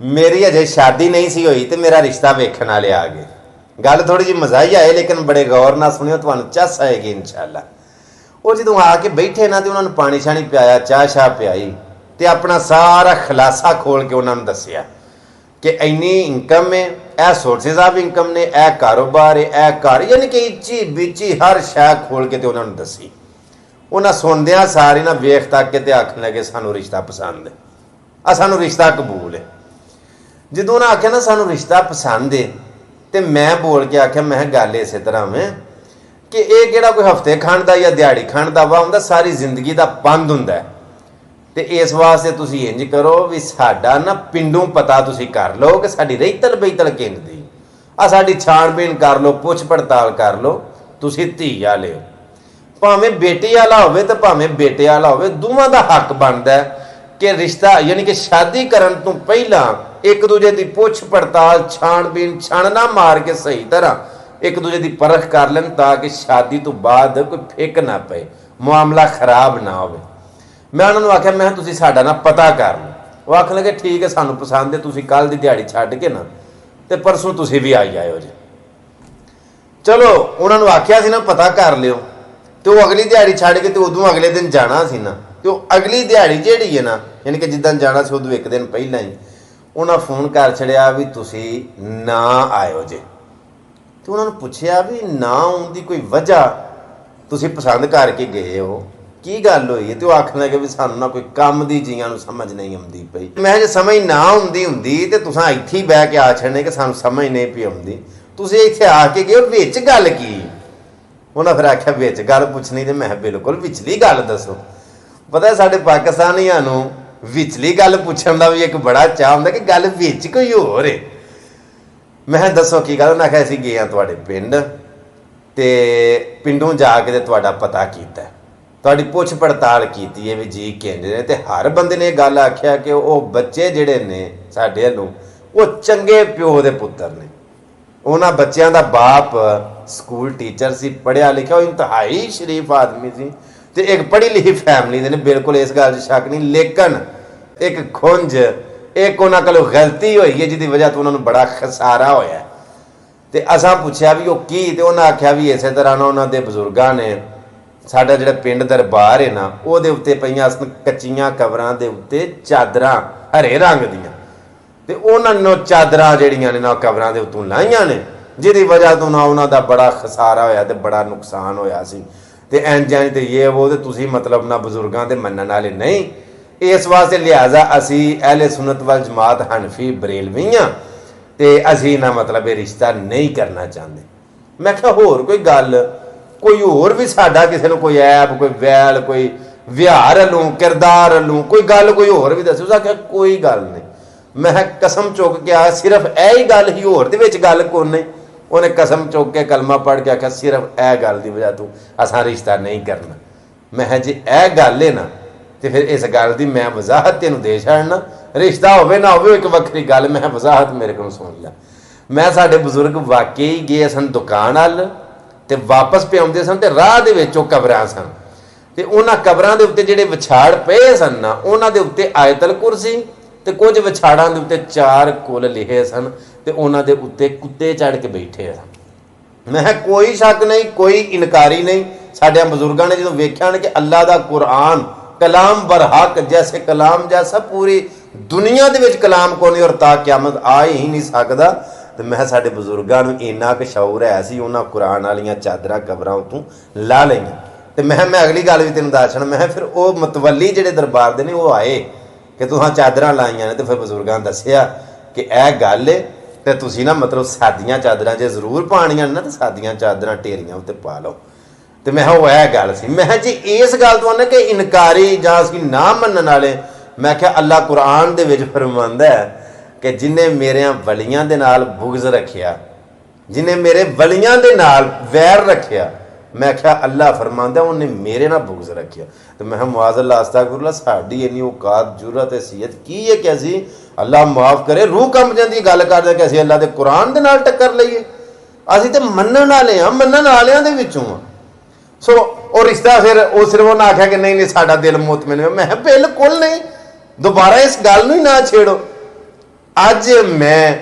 मेरी अजे शादी नहीं सी हुई तो मेरा रिश्ता वेखण वाले आ गए। गल थोड़ी जी मज़ाही आए लेकिन बड़े गौर नाल सुनियो, तुहानूं चस आएगी इंशाअल्लाह। वो जो आके बैठे ना तो उन्होंने पानी शानी पियाया, चाह शाह पियाई तो अपना सारा खुलासा खोल के उन्होंने दसिया कि इन्नी इनकम है, यह सोर्सिस ऑफ इनकम ने, यह कारोबार है, यह घर, यानी कि इची बिची हर शै खोल के तो उन्होंने दसी। उन्हें सुनदिया सारी ना वेख तक के आखन लगे सानू रिश्ता पसंद है, सानू रिश्ता कबूल है। जो उन्हें आख्या ना सानू रिश्ता पसंद है तो मैं बोल के आख्या मैं गल इस तरह में कि यह किहड़ा कोई हफ्ते खंड का या दिहाड़ी खंड का वाह होंदा, सारी जिंदगी का बंद हुंदा। तो इस वास्ते तुसी इंज करो भी साडा ना पिंडों पता तुसी कर लो कि साडी रहीतल बहीतल किंज दी, साडी छाणबीन कर लो, पुछ पड़ताल कर लो, तुसी धी वाले हो, भावें बेटी वाला होवे ते भावें बेटे वाला होवे, दोवां दा हक बनदा है कि रिश्ता यानी कि शादी करन तो पहला एक दूजे की पुछ पड़ताल छाणबीन छाणना मार के सही तरह एक दूजे की परख कर लें ताकि शादी तो बाद कोई फिक ना पे, मामला खराब ना हो। मैं उन्होंने आख्या मैं तुसी साडा ना पता कर लो। वो आखन लगे ठीक है सानू पसंद है, तुसी कल की दिहाड़ी छड्ड के ना ते परसों तुसी भी आई जाओ जी। चलो उन्होंने आख्या सी ना पता कर लियो, तो अगली दिहाड़ी छड्ड के तो उदों अगले दिन जाना सी ना, तो अगली दिहाड़ी जिहड़ी है ना यानी कि जिद्दां जाना सी उदों एक दिन पहला ही उन्हें फोन कर छड़िया भी तुसी ना आयो जे। तो उन्होंने पूछया भी ना आउण दी कोई वजह, तुसी पसंद करके गए हो, की गल हुई है? तो आखन लगे भी सानू ना कोई काम दी जीआं नूं समझ नहीं आउंदी पई। मैं जे समझ ना आउंदी हुंदी ते तुसां इत्थे ही बह के आ छड़ने कि सानू समझ नहीं पई आउंदी, तुसी इत्थे आके गए हो, विच गल की? उन्हें फिर आख्या विच गल पुछनी ते मैं बिल्कुल विचली गल दसो। पता है साडे पाकिस्तानियां नूं विचली गल पुछण दा भी एक बड़ा चाह हुंदा कि गल विच कोई होर है। मैं दसो की गल? उन्हें आख्या असीं गए हां तुहाडे पिंड ते पिंडों जाके ते तुहाडा पता कीता, तुहाडी पुछ पड़ताल कीती है भी जी किंज ने, ते हर बंदे ने गल आख्या कि वो बच्चे जिहड़े ने साडे वल्लों वो चंगे प्यो दे पुत्तर ने। उन्हां बच्चों का बाप स्कूल टीचर सी, पढ़िया लिखिया, इंतहाई शरीफ आदमी सी ते एक पढ़ी लिखी फैमिली दे ने, बिल्कुल इस गल शक नहीं। लेकिन एक खुंज एक उन्हां कोलों गलती हुई है जिहदी वजह तो उन्होंने बड़ा खसारा होया। ते असां पुछया भी वो की, ते उन्हें आख्या भी इस तरह ना उन्हां दे बजुर्गां ने साडा जिहड़ा पिंड दरबार है ना उहदे उत्ते पईयां कच्चियां कबरां दे उत्ते चादरां हरे रंग दियां, ते उन्होंने चादरां जिहड़ियां ने ना कबरां दे उत्तों लाईयां ने, जिहदी वजह तो ना उन्हां दा बड़ा खसारा होया ते बड़ा नुकसान होया सी। ते इंज इंज ते ये वो ते तुसीं मतलब ना बजुर्गां दे मन्नण वाले नहीं। इस वास्ते लिहाजा असी अहले सुन्नत वल जमात हनफी बरेलवी हां ते असी ना मतलब ये रिश्ता नहीं करना चाहते। मैं क्या होर कोई गल, कोई होर भी साडा किसी नूं कोई ऐब, कोई वैल, कोई विहार हलूं किरदार हलूं कोई गल कोई होर भी दसो। उस आख्या कोई गल नहीं। मैं कसम चुक के आ सिर्फ यही गल ही, होर दे विच गल कोई नहीं। उन्हें कसम चुक के कलमा पढ़ के आख्या सिर्फ यह गल की वजह तू असां रिश्ता नहीं करना। मैं जे यह गल है ना तो फिर इस गल की मैं वजाहत तेनों दे छड़ना, रिश्ता होवे ना होवे एक वक्री गल, मैं वजाहत मेरे को सुन ला। मैं साडे बजुर्ग वाकई गए सन दुकान अल ते वापस पे आउंदे सन ते राह दे विच ओह कबरां सन, ते उन्हां कबरां दे उत्ते जिहड़े विछाड़ पए सन ना उन्हां दे उत्ते आयतल कुरसी ते कुछ विछाड़ां दे उत्ते 4 कुल लिखे सन ते उन्हां दे उत्ते कुत्ते चढ़ के बैठे सन। मैं कोई शक नहीं, कोई इनकारी नहीं। साडियां बजुर्गां ने जो वेख्या कि अल्लाह दा कुरान कलाम बरहक, जैसे कलाम जैसा पूरी दुनिया दे विच कलाम कोई नहीं और ता क़यामत आ ही नहीं सकदा। तो मैं साडे बजुर्गां नूं इन्ना क शौर है सी, उन्हां कुरान वालियां चादरां कबरां उत्तों ला लईआं। तो मैं अगली गल भी तेनों दस छड़ा, मैं फिर वो मतवली जिहड़े दरबार दे ने वो आए कि तुहां चादरां लाईआं ने, तो फिर बजुर्गां दस्सिया कि यह गल है तो तुसीं ना मतलब सादियां चादरां जे जरूर पाणियां ना तो सादियां चादरां ढेरियां उत्ते पा लो। तो मैं वो यह गल सी। मैं जी इस गल तो आने कि इनकारी जां असीं ना मनण वाले, मैं क्या अल्लाह कुरान दे विच फरमांदा है कि जिन्हें मेरे वलियां दे नाल बुग़्ज़ रखिया, जिन्हें मेरे वलियां दे नाल वैर रखिया, मैं क्या अल्लाह फरमांदा उन्हें मेरे ना बुग़्ज़ रखिया। तो मैं मुआज़ल्लाह अस्तग़फिरुल्लाह, साडी इन्नी औकात जुरत हैसियत की है कि असीं अल्लाह माफ़ करे रूह कंब जांदी गल करदे कि असीं अल्लाह दे कुरान दे नाल टक्कर लईए। असीं ते मन्नण वाले हां, मन्नण वालियां दे विचों हां। सो और रिश्ता फिर वो सिर्फ उन्हें आख्या कि नहीं नहीं साडा दिल मुतमिन है। मैं बिल्कुल नहीं, दोबारा इस गल नूं ही ना छेड़ो। ਅੱਜ ਮੈਂ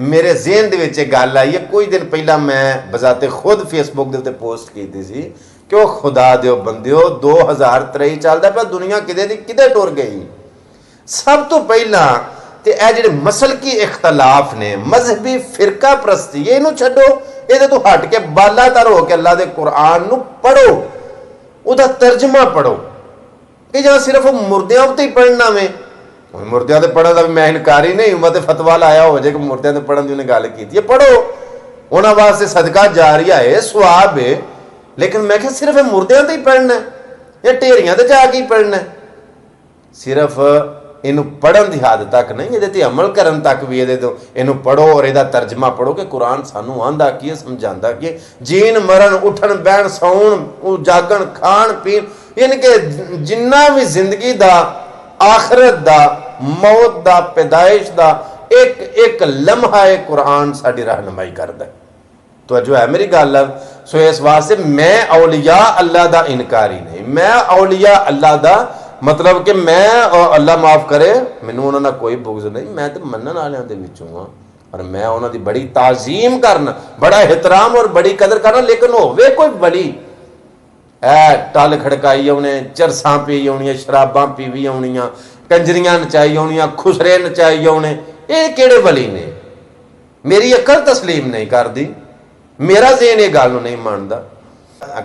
ਮੇਰੇ ਜ਼ਿਹਨ ਦੇ ਵਿੱਚ ਇਹ ਗੱਲ ਆਈ ਹੈ। ਕੁਝ ਦਿਨ ਪਹਿਲਾਂ ਮੈਂ ਬਜ਼ਾਤੇ ਖੁਦ ਫੇਸਬੁੱਕ ਦੇ ਉੱਤੇ ਪੋਸਟ ਕੀਤੀ ਸੀ ਕਿ ਉਹ ਖੁਦਾ ਦਿਓ ਬੰਦਿਓ 2023 ਚੱਲਦਾ ਪਿਆ, ਦੁਨੀਆ ਕਿਤੇ ਦੀ ਕਿਤੇ ਟੁਰ ਗਈ। ਸਭ ਤੋਂ ਪਹਿਲਾਂ ਤੇ ਇਹ ਜਿਹੜੇ ਮਸਲਕੀ ਇਖਤਲਾਫ ਨੇ, ਮਜ਼ਹਬੀ ਫਿਰਕਾ ਪ੍ਰਸਤੀ, ਇਹਨੂੰ ਛੱਡੋ, ਇਹਦੇ ਤੋਂ ਹਟ ਕੇ ਬਾਲਾਤਰ ਹੋ ਕੇ ਅੱਲਾ ਦੇ ਕੁਰਾਨ ਨੂੰ ਪੜੋ, ਉਹਦਾ ਤਰਜਮਾ ਪੜੋ। ਕਿ ਜਾਂ ਸਿਰਫ ਮੁਰਦਿਆਂ ਉੱਤੇ ਹੀ ਪੜ੍ਹਨਾ ਵੇ, ਮੁਰਦਿਆਂ ਦੇ ਪੜ੍ਹਨ ਦਾ ਵੀ ਮੈਂ ਇਨਕਾਰੀ ਨਹੀਂ ਹੂੰ, ਤੇ ਫਤਵਾ ਲਾਇਆ ਹੋ ਜਾਏ ਕਿ ਮੁਰਦਿਆਂ ਦੇ ਪੜ੍ਹਨ ਦੀ ਉਹਨੇ ਗੱਲ ਕੀਤੀ ਹੈ। ਪੜੋ, ਉਹਨਾਂ ਵਾਸਤੇ ਸਦਕਾ ਜਾਰੀਆ ਹੈ, ਸਵਾਬ ਹੈ। ਲੇਕਿਨ ਮੈਂ ਕਿਹਾ ਸਿਰਫ ਮੁਰਦਿਆਂ ਤੇ ਹੀ ਪੜ੍ਹਨਾ ਜਾਂ ਢੇਰੀਆਂ ਤੇ ਜਾ ਕੇ ਹੀ ਪੜ੍ਹਨਾ? ਸਿਰਫ ਇਹਨੂੰ ਪੜ੍ਹਨ ਦੀ ਹੱਦ ਤੱਕ ਨਹੀਂ, ਇਹਦੇ ਤੇ ਅਮਲ ਕਰਨ ਤੱਕ ਵੀ ਇਹਦੇ ਤੋਂ ਇਹਨੂੰ ਪੜੋ ਔਰ ਇਹਦਾ ਤਰਜਮਾ ਪੜੋ ਕਿ ਕੁਰਾਨ ਸਾਨੂੰ ਆਂਦਾ ਕੀ ਹੈ, ਸਮਝਾਉਂਦਾ ਕੀ ਹੈ। ਜੀਣ ਮਰਨ, ਉੱਠਣ ਬਹਿਣ, ਸੌਣ, ਜਾਗਣ, ਖਾਣ ਪੀਣ, ਯਾਨੀ ਕਿ ਜਿੰਨਾ ਵੀ ਜ਼ਿੰਦਗੀ ਦਾ, ਆਖਰਤ ਦਾ, ਮੌਤ ਦਾ, ਪੈਦਾਇਸ਼ ਦਾ ਇੱਕ ਇੱਕ ਲਮਹਾ ਇਹ ਕੁਰਾਨ ਸਾਡੀ ਰਹਿਨਮਾਈ ਕਰਦਾ। ਤਵੱਜੋ ਹੈ ਮੇਰੀ ਗੱਲ? ਸੋ ਇਸ ਵਾਸਤੇ ਮੈਂ ਔਲੀਆ ਅੱਲਾ ਦਾ ਇਨਕਾਰੀ ਨਹੀਂ, ਮੈਂ ਔਲੀਆ ਅੱਲਾ ਦਾ ਮਤਲਬ ਕਿ ਮੈਂ ਅੱਲਾ ਮਾਫ ਕਰੇ ਮੈਨੂੰ ਉਹਨਾਂ ਨਾਲ ਕੋਈ ਬੁਗਜ਼ ਨਹੀਂ, ਮੈਂ ਤੇ ਮੰਨਣ ਵਾਲਿਆਂ ਦੇ ਵਿੱਚੋਂ ਹਾਂ ਔਰ ਮੈਂ ਉਹਨਾਂ ਦੀ ਬੜੀ ਤਾਜ਼ੀਮ ਕਰਨਾ, ਬੜਾ ਇਹਤਰਾਮ ਔਰ ਬੜੀ ਕਦਰ ਕਰਨਾ। ਲੇਕਿਨ ਹੋਵੇ ਕੋਈ ਵਲੀ ਐ ਟਲ ਖੜਕਾਈ ਆਉਣੇ, ਚਰਸਾਂ ਪੀ ਆਉਣੀਆਂ, ਸ਼ਰਾਬਾਂ ਪੀਵੀ ਆਉਣੀਆਂ, ਕੰਜਰੀਆਂ ਨਚਾਈ ਆਉਣੀਆਂ, ਖੁਸਰੇ ਨਚਾਈ ਆਉਣੇ, ਇਹ ਕਿਹੜੇ ਵਲੀ ਨੇ? ਮੇਰੀ ਅਕਲ ਤਸਲੀਮ ਨਹੀਂ ਕਰਦੀ, ਮੇਰਾ ਜ਼ੇਨ ਇਹ ਗੱਲ ਨੂੰ ਨਹੀਂ ਮੰਨਦਾ।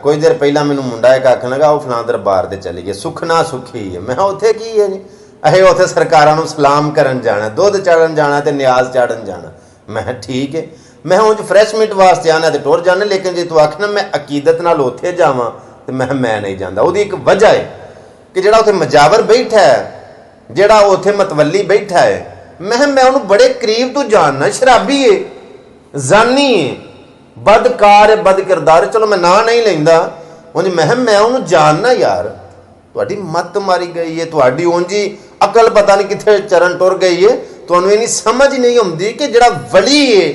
ਕੁਝ ਦੇਰ ਪਹਿਲਾਂ ਮੈਨੂੰ ਮੁੰਡਾ ਇੱਕ ਆਖਣ ਲੱਗਾ ਉਹ ਫਲਾਂ ਦਰਬਾਰ ਤੇ ਚਲੀ ਗਏ, ਸੁਖਨਾ ਸੁਖੀ ਹੈ। ਮੈਂ ਉੱਥੇ ਕੀ ਹੈ ਜੀ? ਅਸੀਂ ਉੱਥੇ ਸਰਕਾਰਾਂ ਨੂੰ ਸਲਾਮ ਕਰਨ ਜਾਣਾ, ਦੁੱਧ ਚਾੜਨ ਜਾਣਾ ਤੇ ਨਿਆਜ਼ ਚਾੜਨ ਜਾਣਾ। ਮੈਂ ਠੀਕ ਹੈ, ਮੈਂ ਉਂਝ ਫਰੈਸ਼ ਮੀਟ ਵਾਸਤੇ ਆਣਾ ਤੇ ਟੁਰ ਜਾਣਾ, ਲੇਕਿਨ ਜੇ ਤੂੰ ਆਖਣਾ ਮੈਂ ਅਕੀਦਤ ਨਾਲ ਉੱਥੇ ਜਾਵਾਂ ਤੇ ਮੈਂ ਨਹੀਂ ਜਾਂਦਾ। ਉਹਦੀ ਇੱਕ ਵਜ੍ਹਾ ਹੈ ਕਿ ਜਿਹੜਾ ਉੱਥੇ ਮਜਾਵਰ ਬੈਠਾ ਹੈ, ਜਿਹੜਾ ਉੱਥੇ ਮਤਵੱਲੀ ਬੈਠਾ ਹੈ, ਮੈਂ ਉਹਨੂੰ ਬੜੇ ਕਰੀਬ ਤੋਂ ਜਾਣਨਾ। ਸ਼ਰਾਬੀ ਹੈ, ਜ਼ਾਨੀ ਹੈ, ਬਦਕਾਰ, ਬਦ ਕਿਰਦਾਰ, ਚਲੋ ਮੈਂ ਨਾਂ ਨਹੀਂ ਲੈਂਦਾ, ਉਂਝ ਮੈਂ ਉਹਨੂੰ ਜਾਣਨਾ। ਯਾਰ ਤੁਹਾਡੀ ਮੱਤ ਮਾਰੀ ਗਈ ਹੈ, ਤੁਹਾਡੀ ਉਂਝ ਅਕਲ ਪਤਾ ਨਹੀਂ ਕਿੱਥੇ ਚਰਨ ਟੁਰ ਗਈ ਹੈ। ਤੁਹਾਨੂੰ ਇਹਨੀ ਸਮਝ ਨਹੀਂ ਆਉਂਦੀ ਕਿ ਜਿਹੜਾ ਵਲੀ ਹੈ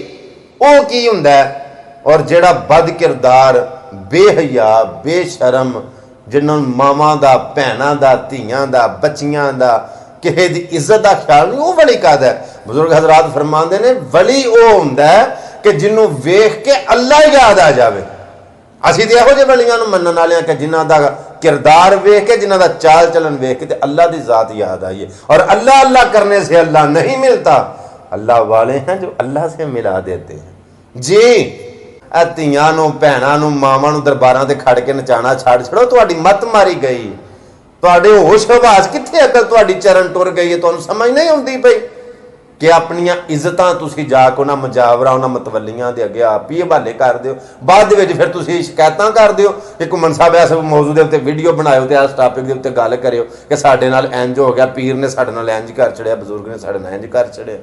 ਉਹ ਕੀ ਹੁੰਦਾ ਹੈ ਔਰ ਜਿਹੜਾ ਬਦ ਕਿਰਦਾਰ, ਬੇਹਯਾ, ਬੇਸ਼ਰਮ, ਜਿਨ੍ਹਾਂ ਨੂੰ ਮਾਵਾਂ ਦਾ, ਭੈਣਾਂ ਦਾ, ਧੀਆਂ ਦਾ, ਬੱਚੀਆਂ ਦਾ, ਕਿਸੇ ਦੀ ਇੱਜ਼ਤ ਦਾ ਖਿਆਲ ਨਹੀਂ, ਉਹ ਵਲੀ ਕਾਹਦਾ ਹੈ? ਬਜ਼ੁਰਗ ਹਜ਼ਰਾਤ ਫਰਮਾਉਂਦੇ ਨੇ ਵਲੀ ਉਹ ਹੁੰਦਾ ਹੈ ਕਿ ਜਿਹਨੂੰ ਵੇਖ ਕੇ ਅੱਲਾ ਯਾਦ ਆ ਜਾਵੇ। ਅਸੀਂ ਤੇ ਇਹੋ ਜਿਹੇ ਵਲੀਆਂ ਨੂੰ ਮੰਨਣ ਵਾਲੇ ਹਾਂ ਕਿ ਜਿਨ੍ਹਾਂ ਦਾ किरदार वेख के, जिन्हों का चाल चलन वेख के अल्लाह की जात याद आई है। और अल्लाह अल्लाह करने से अल्लाह नहीं मिलता, अल्लाह वाले हैं जो अल्लाह से मिला देते हैं जी। ਧੀਆਂ ਨੂੰ, ਭੈਣਾਂ ਨੂੰ, ਮਾਵਾਂ ਨੂੰ ਦਰਬਾਰਾਂ ਤੇ ਖੜ ਕੇ ਨਚਾਣਾ ਛੱਡ ਛੜੋ, ਤੁਹਾਡੀ ਮੱਤ ਮਾਰੀ ਗਈ, ਤੁਹਾਡੇ ਹੋਸ਼ ਹਵਾਸ ਕਿੱਥੇ, ਅਕਲ ਤੁਹਾਡੀ ਚਰਨ ਟੁਰ ਗਈ ਹੈ। ਤੁਹਾਨੂੰ ਸਮਝ ਨਹੀਂ ਆਉਂਦੀ ਪਈ ਕਿ ਆਪਣੀਆਂ ਇੱਜ਼ਤਾਂ ਤੁਸੀਂ ਜਾ ਕੇ ਉਹਨਾਂ ਮਜਾਵਰਾਂ, ਉਹਨਾਂ ਮਤਵੱਲੀਆਂ ਦੇ ਅੱਗੇ ਆਪ ਹੀ ਹਵਾਲੇ ਕਰ ਦਿਓ। ਬਾਅਦ ਦੇ ਵਿੱਚ ਫਿਰ ਤੁਸੀਂ ਸ਼ਿਕਾਇਤਾਂ ਕਰ ਦਿਓ ਕਿ ਘੁੰਮਣ ਸਾਹਿਬ ਇਸ ਮੌਜੂ ਦੇ ਉੱਤੇ ਵੀਡੀਓ ਬਣਾਇਓ ਤੇ ਇਸ ਟਾਪਿਕ ਦੇ ਉੱਤੇ ਗੱਲ ਕਰਿਓ ਕਿ ਸਾਡੇ ਨਾਲ ਇੰਜ ਹੋ ਗਿਆ, ਪੀਰ ਨੇ ਸਾਡੇ ਨਾਲ ਇੰਜ ਕਰ ਛੜਿਆ, ਬਜ਼ੁਰਗ ਨੇ ਸਾਡੇ ਨਾਲ ਇੰਜ ਕਰ ਛੜਿਆ।